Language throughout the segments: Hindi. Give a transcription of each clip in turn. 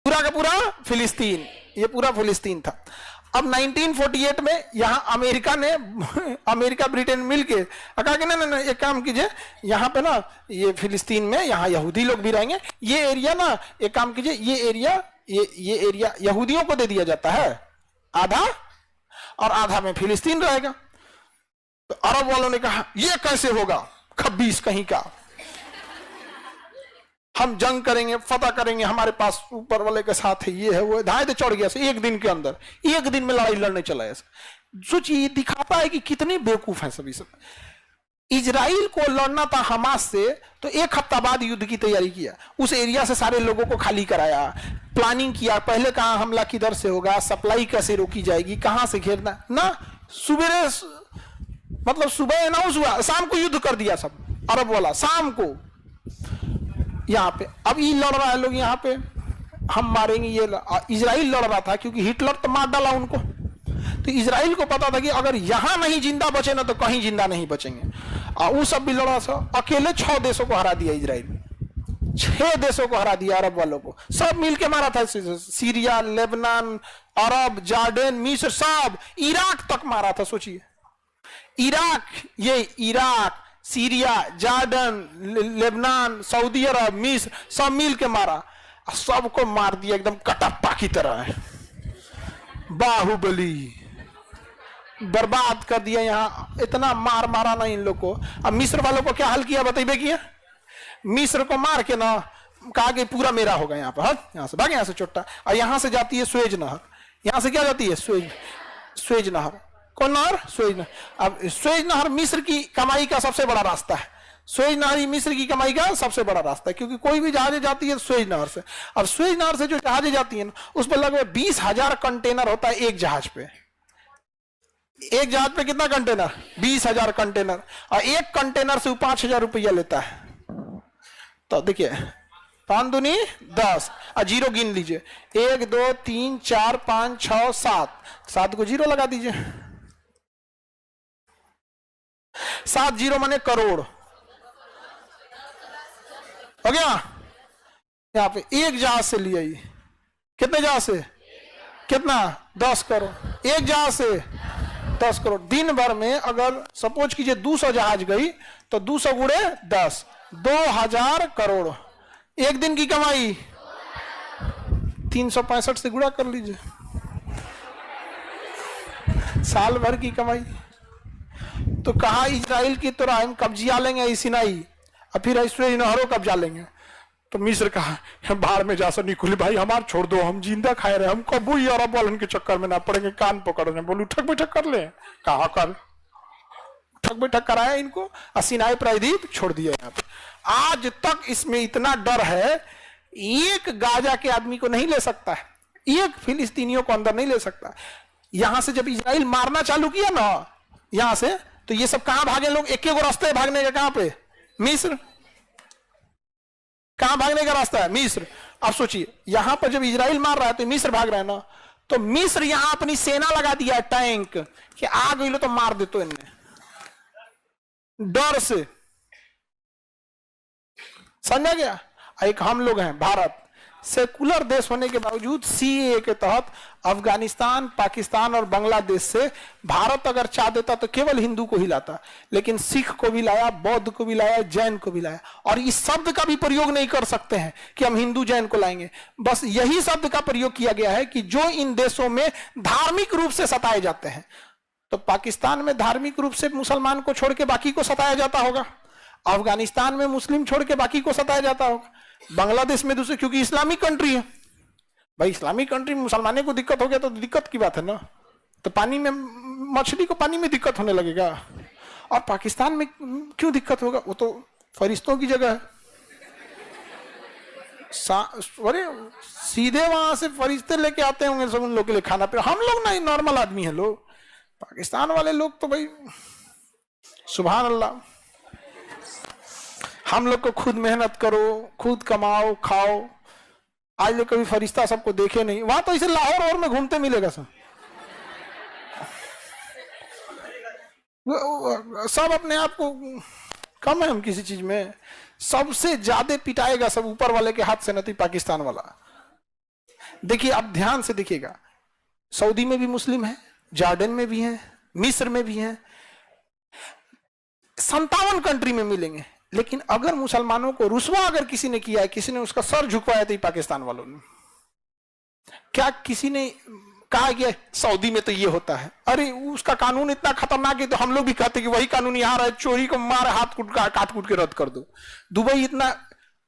पूरा का पूरा फिलिस्तीन, ये पूरा फिलिस्तीन था। अब 1948 में यहां अमेरिका ब्रिटेन मिलके कहा कि ना एक काम कीजिए, यहाँ पे ना ये फिलिस्तीन में यहाँ यहूदी लोग भी रहेंगे, ये एरिया ना एक काम कीजिए, ये एरिया यहूदियों को दे दिया जाता है आधा, और आधा में फिलिस्तीन रहेगा। तो अरब वालों ने कहा ये कैसे होगा, खब्बीस कहीं का, हम जंग करेंगे, फतह करेंगे, हमारे पास ऊपर वाले के साथ है, ये है वो, धाए तो चढ़ गया एक दिन के अंदर, एक दिन में लड़ाई लड़ने चला है। सोचिए, दिखाता है कि कितने बेवकूफ हैं सभी सब। इजराइल को लड़ना था हमास से, तो एक हफ्ता बाद युद्ध की तैयारी किया, उस एरिया से सारे लोगों को खाली कराया, प्लानिंग किया, पहले कहां हमला किधर से होगा, सप्लाई कैसे रोकी जाएगी, कहां से घेरना ना, सुबह मतलब सुबह अनाउंस हुआ, शाम को युद्ध कर दिया सब अरब वाला, शाम को यहाँ पे। अब ये लड़ रहा है लोग यहाँ पे, हम मारेंगे, ये इजराइल लड़ रहा था क्योंकि हिटलर तो मार डाला उनको, तो इजराइल को पता था कि अगर यहां नहीं जिंदा बचे ना तो कहीं जिंदा नहीं बचेंगे, और वो सब भी लड़ा सा, अकेले 6 देशों को हरा दिया इजराइल, 6 देशों को हरा दिया अरब वालों को, सब मिलके मारा था, सीरिया, लेबनान, अरब, जॉर्डन, मिस्र, सब, इराक तक मारा था। सोचिए, Iraq, Syria, Jordan, Lebanon, Saudi Arab, मिस्र, सब मिल के मारा, सबको मार दिया एकदम कटप्पा की तरह, बाहुबली, बर्बाद कर दिया। यहाँ इतना मारा ना इन लोग को। अब मिस्र वालों को क्या हाल किया बताइए, किया मिस्र को मार के ना कहा कि पूरा मेरा होगा, यहाँ पर यहाँ से भाग, यहाँ से चुट्टा, और यहाँ से जाती है स्वेज नहर, यहाँ से क्या जाती है स्वेज नहर, कौन नहर, स्वेज नहर। अब स्वेज नहर मिस्र की कमाई का सबसे बड़ा रास्ता है, स्वेज नहर ही मिस्र की कमाई का सबसे बड़ा रास्ता है, क्योंकि कोई भी जहाजें जाती है स्वेज नहर से। अब स्वेज नहर से जो जहाजें जाती है ना, उस पर लगभग 20,000 कंटेनर होता है एक जहाज पे। एक जहाज पे कितना कंटेनर, 20,000 कंटेनर, और एक कंटेनर से 5,000 रुपया लेता है। तो देखिए 5 दूनी 10, और जीरो गिन लीजिए, 1 2 3 4 5 6 7 को जीरो लगा दीजिए, 7 जीरो माने करोड़ हो गया। यहाँ पे एक जहाज से लिया, कितने जहाज से, कितना, 10 करोड़, एक जहाज से 10 करोड़। दिन भर में अगर सपोज कीजिए 200 जहाज गई, तो 200 गुणे 10, 2,000 करोड़। एक दिन की कमाई 365 से गुणा कर लीजिए, साल भर की कमाई। तो कहा इजराइल की तरह हम कब्जिया लेंगे सिनाई, और फिर स्वेज नहरों कब्जा लेंगे। तो मिस्र कहा बाहर में जा सर निकुल भाई, हमार छोड़ दो, हम जिंदा खाए रहे, हम कबू ही अरब वालन के चक्कर में ना पड़ेंगे, कान पकड़ रहे, बोलू उठक बैठक कर ले, कहा कर उठक बैठक कराया इनको, और सिनाई प्रायद्वीप छोड़ दिया। यहाँ पे आज तक इसमें इतना डर है, एक गाजा के आदमी को नहीं ले सकता है, एक फिलिस्तीनियों को अंदर नहीं ले सकता। यहां से जब इजराइल मारना चालू किया ना यहां से, तो ये सब कहां भागे लोग, एक एक रास्ते भागने का, कहां पे, मिस्र। कहां भागने का रास्ता है, मिस्र। अब सोचिए यहां पर जब इजराइल मार रहा है तो मिस्र भाग रहा है ना, तो मिस्र यहां अपनी सेना लगा दिया है, टैंक, कि आ गई लो तो मार दे, तो इनने डर से, समझा गया। एक हम लोग हैं भारत, सेकुलर देश होने के बावजूद सीएए के तहत अफगानिस्तान, पाकिस्तान और बांग्लादेश से भारत अगर चाह देता तो केवल हिंदू को ही लाता, लेकिन सिख को भी लाया, बौद्ध को भी लाया, जैन को भी लाया, और इस शब्द का भी प्रयोग नहीं कर सकते हैं कि हम हिंदू जैन को लाएंगे। बस यही शब्द का प्रयोग किया गया है कि जो इन देशों में धार्मिक रूप से सताए जाते हैं। तो पाकिस्तान में धार्मिक रूप से मुसलमान को छोड़ के बाकी को सताया जाता होगा, अफगानिस्तान में मुस्लिम छोड़ के बाकी को सताया जाता होगा, बांग्लादेश में दूसरे, क्योंकि इस्लामिक कंट्री है भाई, इस्लामिक कंट्री में मुसलमानों को दिक्कत हो गया तो दिक्कत की बात है ना। तो पानी में मछली को पानी में दिक्कत होने लगेगा, और पाकिस्तान में क्यों दिक्कत होगा, वो तो फरिश्तों की जगह है, अरे सीधे वहां से फरिश्ते लेके आते होंगे सब उन लोग के लिए खाना पे, हम लोग ना नॉर्मल आदमी है लोग, पाकिस्तान वाले लोग तो भाई सुभान अल्लाह। हम लोग को खुद मेहनत करो, खुद कमाओ खाओ, आज लोग कभी फरिश्ता सबको देखे नहीं, वहां तो इसे लाहौर और में घूमते मिलेगा सब अपने आप को कम है हम किसी चीज में, सबसे ज्यादा पिटाएगा सब ऊपर वाले के हाथ से, नहीं पाकिस्तान वाला देखिए आप ध्यान से देखिएगा, सऊदी में भी मुस्लिम है, जॉर्डन में भी है, मिस्र में भी है, 57 कंट्री में मिलेंगे। लेकिन अगर मुसलमानों को रुस्वा अगर किसी ने किया है, किसी ने उसका सर झुकवाया, तो ये पाकिस्तान वालों ने। क्या किसी ने कहा कि सऊदी में तो ये होता है? अरे उसका कानून इतना खतरनाक है, तो हम लोग भी कहते कि वही कानून यहाँ रहा है, चोरी को मार हाथ काट कूट के रद्द कर दो। दुबई इतना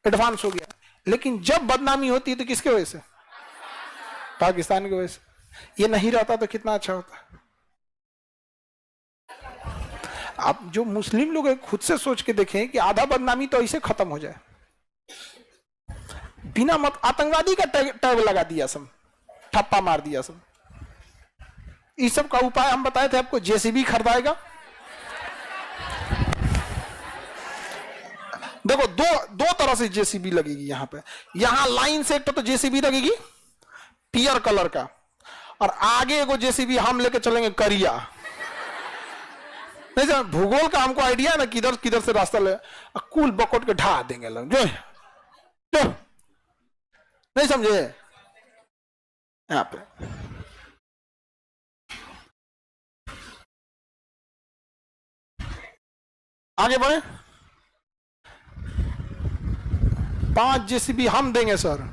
एडवांस हो गया, लेकिन जब बदनामी होती है तो किसके वजह से? पाकिस्तान की वजह से। ये नहीं रहता तो कितना अच्छा होता। आप जो मुस्लिम लोग हैं खुद से सोच के देखें कि आधा बदनामी तो ऐसे खत्म हो जाए, बिना मत आतंकवादी का टैग लगा दिया, सब ठप्पा मार दिया सब। इस सब का उपाय हम बताए थे आपको, जेसीबी खरीदाएगा। देखो दो तरह से जेसीबी लगेगी यहाँ पे। यहां लाइन से एक तो जेसीबी लगेगी पियर कलर का, और आगे एगो जेसीबी हम लेके चलेंगे करिया। नहीं सर, भूगोल का हमको आइडिया है ना, किधर किधर से रास्ता ले, कुल बकोट के ढा देंगे लोग जो नहीं समझे। यहां पे आगे बढ़े, 5 जेसीबी हम देंगे सर।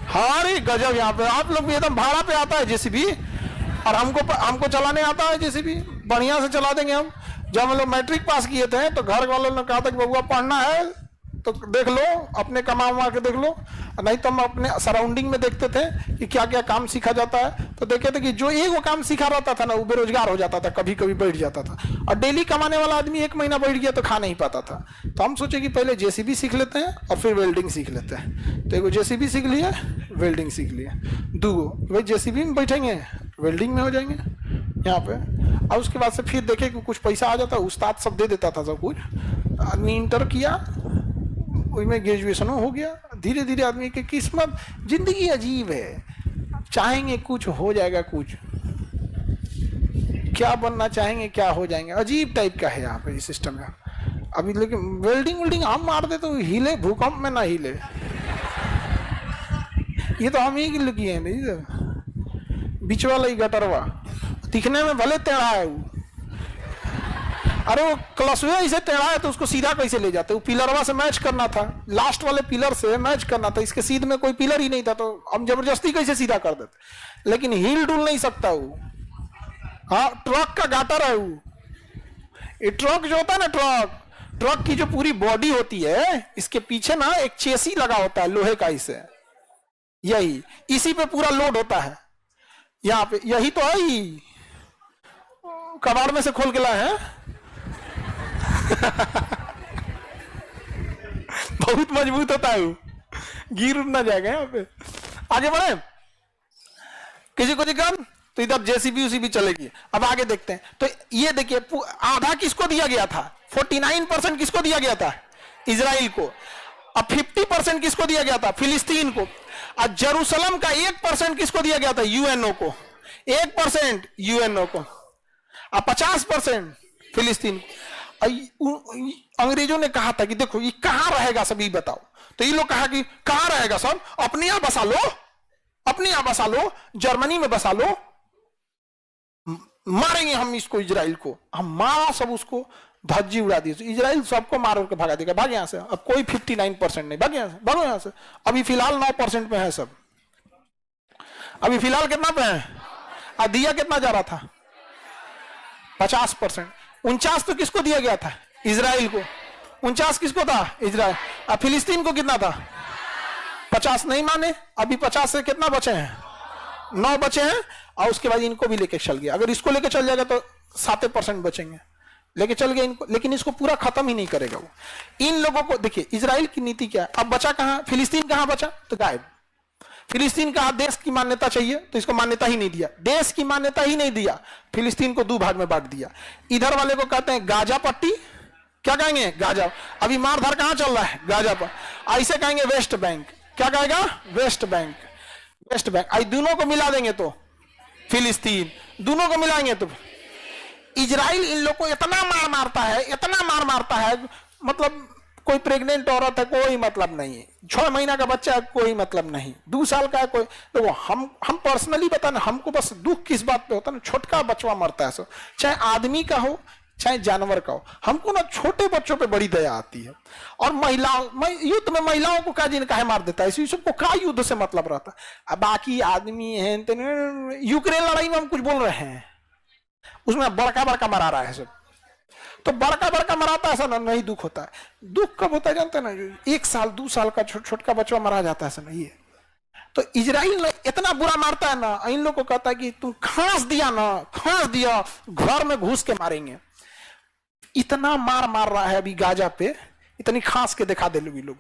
हरे गजब, यहाँ पे आप लोग भी एकदम भाड़ा पे आता है जेसीबी, और हमको चलाने आता है जेसीबी, बढ़िया से चला देंगे हम। जब हम लोग मैट्रिक पास किए थे तो घर वालों ने कहा था कि बबुआ पढ़ना है तो देख लो, अपने कमा के देख लो, नहीं तो हम अपने सराउंडिंग में देखते थे कि क्या क्या काम सीखा जाता है। तो देखे थे कि जो एक वो काम सीखा रहता था ना, वो बेरोजगार हो जाता था, कभी कभी बैठ जाता था। और डेली कमाने वाला आदमी 1 महीना बैठ गया तो खा नहीं पाता था। तो हम सोचे कि पहले जेसीबी सीख लेते हैं और फिर वेल्डिंग सीख लेते हैं। तो एक जेसीबी सीख लिया, वेल्डिंग सीख लिया, 2 भाई जेसीबी में बैठेंगे, वेल्डिंग में हो जाएंगे यहाँ पे। और उसके बाद से फिर देखे कि कुछ पैसा आ जाता, उस्ताद सब दे देता था सब कुछ। आदमी इंटर किया, उसमें ग्रेजुएशन हो गया। धीरे धीरे आदमी की किस्मत, जिंदगी अजीब है, चाहेंगे कुछ हो जाएगा, कुछ क्या बनना चाहेंगे क्या हो जाएंगे, अजीब टाइप का है यहाँ पे ये सिस्टम है अभी। लेकिन वेल्डिंग हम मार दे तो हिले, भूकंप में ना हिले। ये तो हम ही किए हैं नहीं, बीच वाला ही गटरवा, दिखने में भले टेढ़ा है वो, अरे वो क्लसवे ऐसे टेढ़ा है तो उसको सीधा कैसे ले जाते? वो पिलरवा से मैच करना था, लास्ट वाले पिलर से मैच करना था, इसके सीध में कोई पिलर ही नहीं था, तो हम जबरदस्ती कैसे सीधा कर देते? लेकिन हिल डुल नहीं सकता वो। हाँ, ट्रक का गाटर है वो। ये ट्रक जो होता है ना, ट्रक की जो पूरी बॉडी होती है, इसके पीछे ना एक चेसी लगा होता है लोहे का, इसे यही इसी पे पूरा लोड होता है। यहाँ पे यही तो है ही, कबाड़ में से खोल के लाए हैं। बहुत मजबूत होता है वो, गिर ना जाएगा यहाँ पे। आगे बढ़े, किसी को दिक्कत तो इधर जेसीबी उसी भी चलेगी। अब आगे देखते हैं। तो ये देखिए, आधा किसको दिया गया था? 49% किसको दिया गया था? इजराइल को। अब 50% किसको दिया गया था? फिलिस्तीन को। और जेरूसलम का 1% किसको दिया गया था? यूएनओ को। 1% यूएनओ को, और 50% फिलिस्तीन। अंग्रेजों ने कहा था कि देखो ये कहां रहेगा सब, ये बताओ। तो ये लोग कहा कि कहां रहेगा सब? अपने यहां बसा लो, अपने यहां बसा लो, जर्मनी में बसा लो, मारेंगे हम इसको, इजराइल को। हम मारा सब, उसको धज्जी उड़ा दी। इजराइल सबको मार के भगा देगा, भाग यहां से। अब कोई 59% नहीं, भाग यहां से, भागो यहां से। अभी फिलहाल 9% पे है सब। अभी फिलहाल कितना पे है? और दिया कितना जा रहा था? 50%। 49 तो किसको दिया गया था? इजराइल को। 49 किसको था? इजराइल। और फिलिस्तीन को कितना था? 50 नहीं माने। अभी 50 से कितना बचे हैं? 9 बचे हैं। और उसके बाद इनको भी लेके चल गया। अगर इसको लेके चल जाएगा तो 7% बचेंगे। लेके चल गया इनको, लेकिन इसको पूरा खत्म ही नहीं करेगा वो। इन लोगों को देखिए, इजराइल की नीति क्या है। अब बचा कहां? फिलिस्तीन कहां बचा? तो गायब। फिलिस्तीन कहा देश की मान्यता चाहिए, तो इसको मान्यता ही नहीं दिया। देश की मान्यता ही नहीं दिया, फिलिस्तीन को 2 भाग में बांट दिया। इधर वाले को कहते हैं गाजा पट्टी, क्या कहेंगे? गाजा। अभी मारधार कहां चल रहा है? गाजा पर। ऐसे कहेंगे वेस्ट बैंक। क्या कहेगा? West Bank. West Bank. आई दोनों को मिला देंगे तो फिलिस्तीन, दोनों को मिलाएंगे तो इजराइल इन लोग को इतना मार मारता है, इतना मार मारता है, मतलब कोई प्रेग्नेंट औरत है कोई मतलब नहीं है, 6 महीना का बच्चा है कोई मतलब नहीं, 2 साल का है कोई। देखो हम पर्सनली बता ना, हमको बस दुख किस बात पे होता है ना, छोटका बच्चा मरता है, सो चाहे आदमी का हो चाहे जानवर का हो, हमको ना छोटे बच्चों पे बड़ी दया आती है। और महिलाओं, युद्ध में महिलाओं को काजी ने काहे मार देता है, इसी सबको का युद्ध से मतलब रहता है। अब बाकी आदमी है, यूक्रेन लड़ाई में हम कुछ बोल रहे हैं, उसमें बड़का बड़का मरा रहा है सब, तो बड़का बड़का मराता है, ऐसा नहीं दुख होता है। दुख कब होता है जानते हैं ना, 1 साल 2 साल का छोटा बच्चा मरा जाता है, ऐसा नहीं है। तो इजराइल ने इतना बुरा मारता है ना, इन लोग को कहता है कि तुम खांस दिया ना, खांस दिया, घर में घुस के मारेंगे। इतना मार रहा है अभी गाजा पे, इतनी खांस के दिखा दे लोग।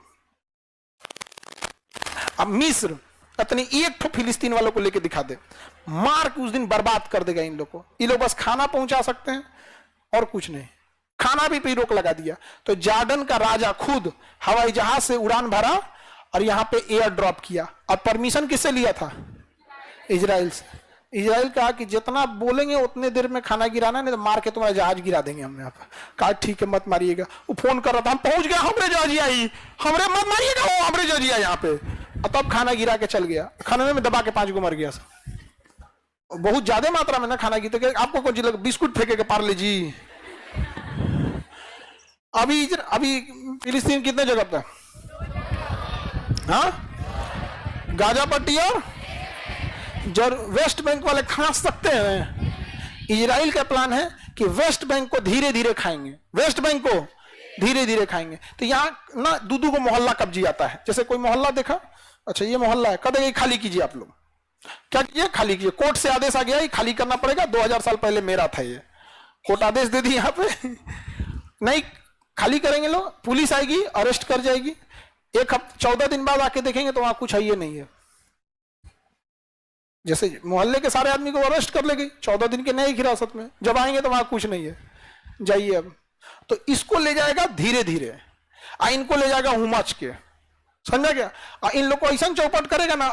अब मिस्र इतनी एक ठो फिलिस्तीन वालों को लेके दिखा दे, मार के उस दिन बर्बाद कर देगा इन लोग को। ये लोग बस खाना पहुंचा सकते हैं और कुछ नहीं, खाना भी रोक लगा दिया। तो जॉर्डन का राजा खुद हवाई जहाज से उड़ान भरा और यहां पे एयर ड्रॉप किया। और परमिशन किससे लिया था? इजराइल से। इजराइल कहा कि जितना बोलेंगे उतने देर में खाना गिराना, नहीं तो मार के तुम्हारा जहाज गिरा देंगे हमने। यहाँ पर कहा ठीक है मत मारिएगा। वो फोन कर रहा था, हम पहुंच गए, हमरे जहाजिया आई, हमरे मत मारिएगा, वो हमरे जहाजिया यहाँ पे। और तब खाना गिरा के चल गया, खाने में दबा के 5 को मर गया। बहुत ज्यादा मात्रा में ना खाना गिर, तो आपको कौन चीज बिस्कुट फेंकेगा पार्ले जी। अभी फिलिस्तीन कितने जगह पे? हाँ, गाजा पट्टी और जब वेस्ट बैंक वाले खा सकते हैं। इजराइल का प्लान है कि वेस्ट बैंक को धीरे धीरे खाएंगे, वेस्ट बैंक को धीरे धीरे खाएंगे। तो यहाँ ना दूधू को मोहल्ला कब्जी आता है। जैसे कोई मोहल्ला देखा, अच्छा ये मोहल्ला है, कदेंगे खाली कीजिए आप लोग, क्या कीजिए? खाली कीजिए। कोर्ट से आदेश आ गया, ये खाली करना पड़ेगा, 2000 साल पहले मेरा था ये, कोर्ट आदेश दे दी यहाँ पे। नहीं खाली करेंगे लोग, पुलिस आएगी, अरेस्ट कर जाएगी। 14 दिन बाद आके देखेंगे तो वहां कुछ है ये नहीं है। जैसे मोहल्ले के सारे आदमी को अरेस्ट कर ले गई 14 दिन के न्यायिक हिरासत में, जब आएंगे तो वहां कुछ नहीं है, जाइए अब। तो इसको ले जाएगा धीरे धीरे, इनको ले जाएगा हुमच के, समझा क्या? इन लोग को ऐसा चौपट करेगा ना,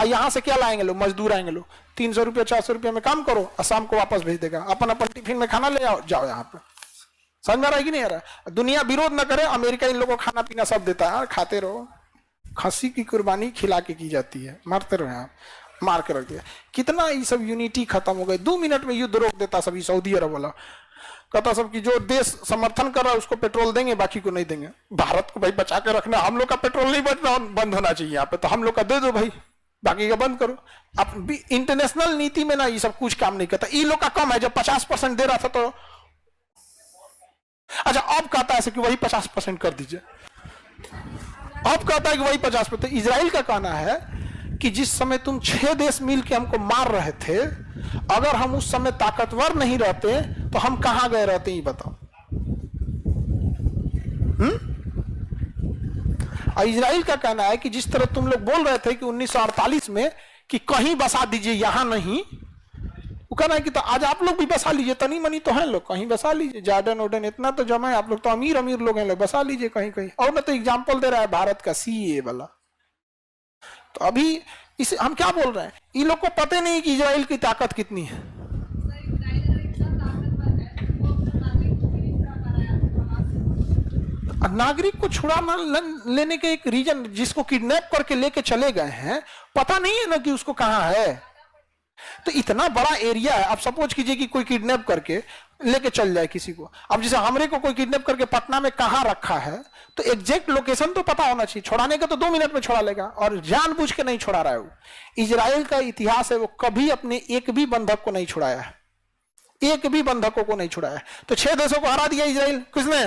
यहाँ से क्या लाएंगे लोग? मजदूर आएंगे लोग, 300 रुपया 400 रुपया में काम करो और शाम को वापस भेज देगा, अपन टिफिन में खाना ले आओ, जाओ यहाँ पे। समझ रहा है कि नहीं आ रहा? दुनिया विरोध न करे, अमेरिका इन लोगों को खाना पीना सब देता है, खाते रहो। खस्सी की कुर्बानी खिला के की जाती है, मारते रहो यहाँ, मार के रख दिया। कितना ये सब यूनिटी खत्म हो गई। 2 मिनट में युद्ध रोक देता सभी। सऊदी अरब वाला कहता सब कि जो देश समर्थन कर रहा है उसको पेट्रोल देंगे, बाकी को नहीं देंगे। भारत को भाई बचा के रखना, हम लोग का पेट्रोल नहीं बंद होना चाहिए यहाँ पे, तो हम लोग का दे दो भाई, बाकी का बंद करो। अब इंटरनेशनल नीति में ना ये सब कुछ काम नहीं करता। ये लोग का कम है, जब 50% दे रहा था तो अच्छा अब कहता है कि वही 50% कर दीजिए, अब कहता है कि वही 50%। इजराइल का कहना है कि जिस समय तुम 6 देश मिल के हमको मार रहे थे, अगर हम उस समय ताकतवर नहीं रहते तो हम कहां गए रहते, ये बताओ। इजराइल का कहना है कि जिस तरह तुम लोग बोल रहे थे कि 1948 में कि कहीं बसा दीजिए, यहां नहीं, वो कहना है कि तो आज आप लोग भी बसा लीजिए, तनी मनी तो है लोग, कहीं बसा लीजिए। जॉर्डन ओर्डन इतना तो जमा है, आप लोग तो अमीर अमीर लोग हैं, लोग बसा लीजिए कहीं कहीं। और मैं तो एग्जाम्पल दे रहा है भारत का सीए वाला। तो अभी इसे हम क्या बोल रहे हैं, इन लोग को पता नहीं कि इजराइल की ताकत कितनी है। नागरिक को छुड़ा लेने के एक रीजन, जिसको किडनैप करके लेके चले गए हैं, पता नहीं है ना कि उसको कहां है। तो इतना बड़ा एरिया है, आप सपोज कीजिए कि कोई किडनैप करके लेके चल जाए किसी को। अब जैसे हमरे को कोई किडनैप करके पटना में कहां रखा है, तो एग्जैक्ट लोकेशन तो पता होना चाहिए। छुड़ाने का तो 2 मिनट में छुड़ा लेगा, और जानबूझ के नहीं छुड़ा रहा है वो। इजराइल का इतिहास है, वो कभी अपने एक भी बंधक को नहीं छुड़ाया है, एक भी बंधकों को नहीं छुड़ाया। तो 6 देशों को हरा दिया इजराइल, किसने?